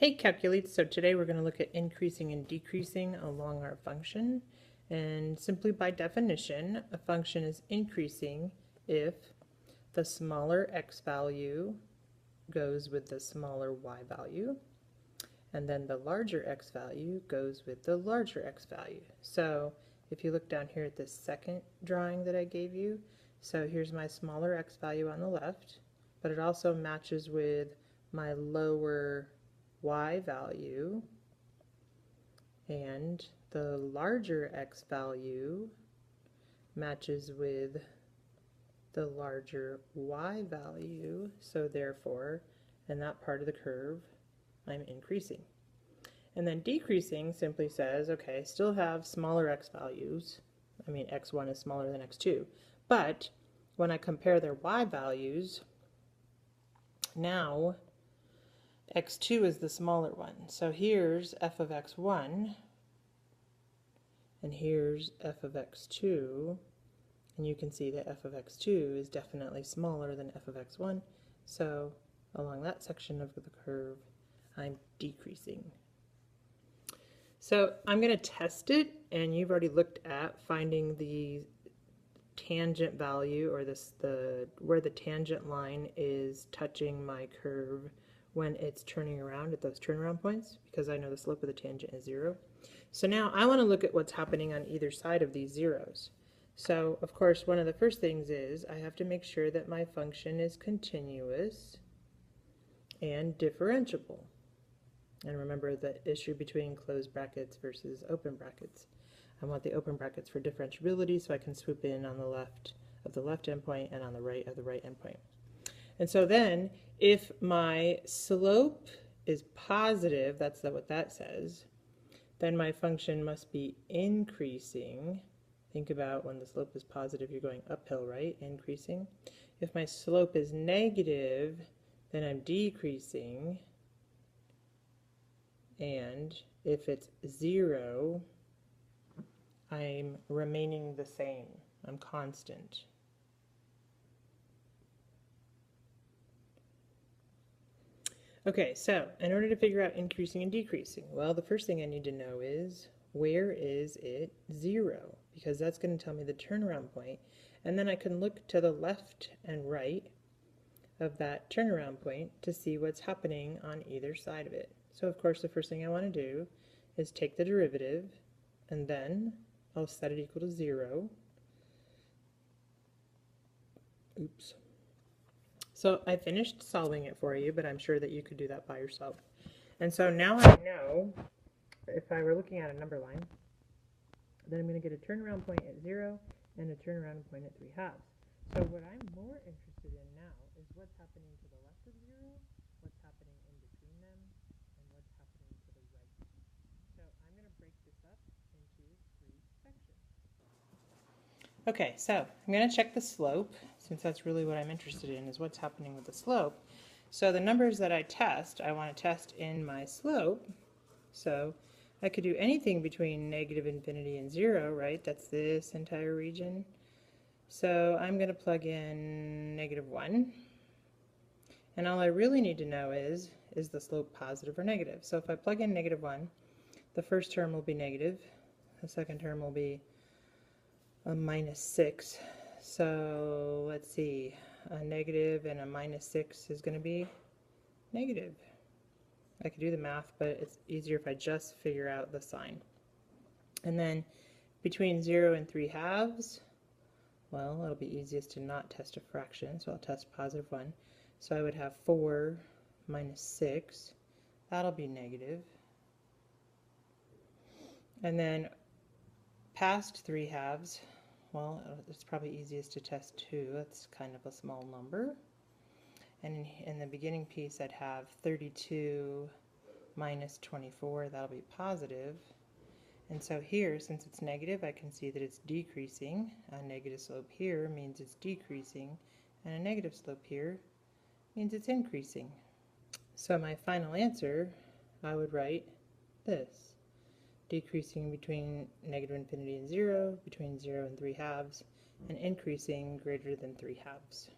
Hey calculates, so today we're going to look at increasing and decreasing along our function. And simply by definition, a function is increasing if the smaller x value goes with the smaller y value, and then the larger x value goes with the larger x value. So if you look down here at this second drawing that I gave you, so here's my smaller x value on the left, but it also matches with my lower y value, and the larger x value matches with the larger y value, so therefore in that part of the curve I'm increasing. And then decreasing simply says, okay, still have smaller x values, I mean x1 is smaller than x2, but when I compare their y values, now x2 is the smaller one. So here's f of x1, and here's f of x2, and you can see that f of x2 is definitely smaller than f of x1, so along that section of the curve I'm decreasing. So I'm going to test it, and you've already looked at finding the tangent value, or where the tangent line is touching my curve when it's turning around at those turnaround points, because I know the slope of the tangent is 0. So now I want to look at what's happening on either side of these zeros. So of course one of the first things is I have to make sure that my function is continuous and differentiable. And remember the issue between closed brackets versus open brackets. I want the open brackets for differentiability, so I can swoop in on the left of the left endpoint and on the right of the right endpoint. And so then, if my slope is positive, that's what that says, then my function must be increasing. Think about when the slope is positive, you're going uphill, right? Increasing. If my slope is negative, then I'm decreasing. And if it's 0, I'm remaining the same. I'm constant. Okay, so in order to figure out increasing and decreasing, well, the first thing I need to know is, where is it 0? Because that's going to tell me the turnaround point. And then I can look to the left and right of that turnaround point to see what's happening on either side of it. So of course the first thing I want to do is take the derivative, and then I'll set it equal to 0. Oops. So I finished solving it for you, but I'm sure that you could do that by yourself. And so now I know if I were looking at a number line, then I'm going to get a turnaround point at 0 and a turnaround point at 3 halves. So what I'm more interested in now is what's happening to the left of 0, what's happening in between them, and what's happening to the right. So I'm going to break this up into 3 sections. Okay, so I'm going to check the slope, since that's really what I'm interested in, is what's happening with the slope. So the numbers that I test, I want to test in my slope. So I could do anything between negative infinity and 0, right? That's this entire region. So I'm going to plug in -1. And all I really need to know is the slope positive or negative? So if I plug in -1, the first term will be negative, the second term will be a -6. So let's see, a negative and a -6 is going to be negative. I could do the math, but it's easier if I just figure out the sign. And then between 0 and 3 halves, well, it'll be easiest to not test a fraction, so I'll test +1. So I would have 4 minus 6. That'll be negative. And then past 3 halves, well, it's probably easiest to test 2. That's kind of a small number. And in the beginning piece, I'd have 32 minus 24. That'll be positive. And so here, since it's negative, I can see that it's decreasing. A negative slope here means it's decreasing, and a negative slope here means it's increasing. So my final answer, I would write this: decreasing between negative infinity and 0, between 0 and 3 halves, and increasing greater than 3 halves.